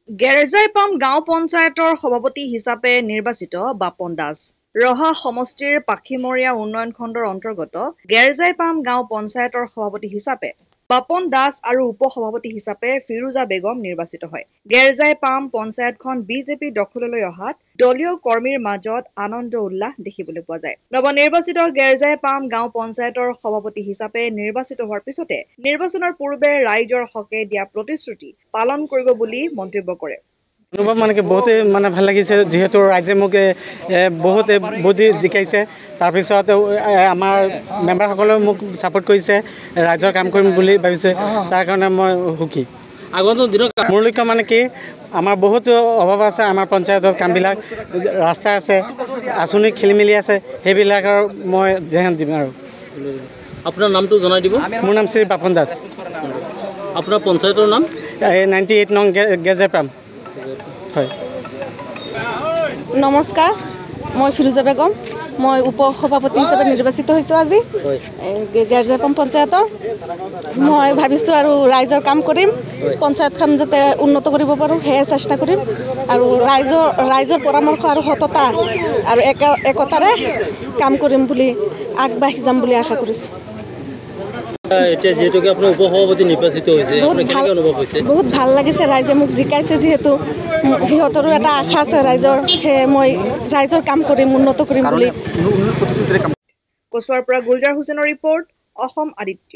গেৰজাইপাম গাঁও পঞ্চায়তৰ সভাপতি হিচাপে নিৰ্বাচিত বাপন দাস। ৰহা সমষ্টিৰ পাখিমৰীয়া উন্নয়ন খণ্ডৰ অন্তৰ্গত গেৰজাইপাম গাঁও পঞ্চায়তৰ সভাপতি হিচাপে বাপন দাস আৰু উপসভাপতি হিচাপে ফিৰোজা বেগম নিৰ্বাচিত হয়। গেৰজাইপাম পঞ্চায়তখন বিজেপি দখললৈ অহাত দলীয় কৰ্মীৰ মাজত আনন্দ উল্লাস দেখিবলৈ পোৱা যায়। নৱনিৰ্বাচিত গেৰজাইপাম গাঁও পঞ্চায়তৰ সভাপতি হিচাপে নিৰ্বাচিত হোৱাৰ পিছতে নিৰ্বাচনৰ পূৰ্বে ৰাইজৰ হকে দিয়া প্ৰতিশ্ৰুতি পালন কৰিব বুলি মন্তব্য কৰে। অনুভৱ কি বহুতে ভাল লাগিছে, যেহেতু ৰাইজে মোক বহুতে বুদ্ধি জিকাইছে। তাৰপিছত আমাৰ মেম্বাৰসকলেও মোক ছাপোৰ্ট কৰিছে, ৰাইজৰ কাম কৰিম বুলি ভাবিছে। তাৰ কাৰণে মই সুখী। আগন্তুক দিনত মোৰ লক্ষ্য কি, আমাৰ বহুতো অভাৱ আছে আমাৰ পঞ্চায়তত, কামবিলাক ৰাস্তা আছে, আঁচনি খেলি মেলি আছে, সেইবিলাকৰ মই ধ্যান দিম। আৰু আপোনাৰ নামটো জনাই দিব। মোৰ নাম শ্ৰী বাপন দাস। আপোনাৰ পঞ্চায়তৰ নাম 98 নং গেৰজাইপাম। হয়, নমস্কাৰ, মই ফিৰোজা বেগম। মই উপসভাপতি হিচাপে নিৰ্বাচিত হৈছোঁ আজি গেৰজাইপাম পঞ্চায়তৰ। মই ভাবিছোঁ আৰু ৰাইজৰ কাম কৰিম, পঞ্চায়তখন যাতে উন্নত কৰিব পাৰোঁ সেয়ে চেষ্টা কৰিম। আৰু ৰাইজৰ পৰামৰ্শ আৰু সততা আৰু একতাৰে কাম কৰিম বুলি আগবাঢ়ি যাম বুলি আশা কৰিছোঁ। এতিয়া যিহেতুকে আপোনাৰ উপসভাপতি নিৰ্বাচিত হৈছে, বহুত ভাল লাগিছে। ৰাইজে মোক জিকাইছে, যিহেতু সিহঁতৰো এটা আশা আছে ৰাইজৰ, সেয়ে মই ৰাইজৰ কাম কৰিম, উন্নত কৰিম বুলি। কচুৱাৰ পৰা গুলজাৰ হুছেইনৰ ৰিপৰ্ট, অসম আদিত্য।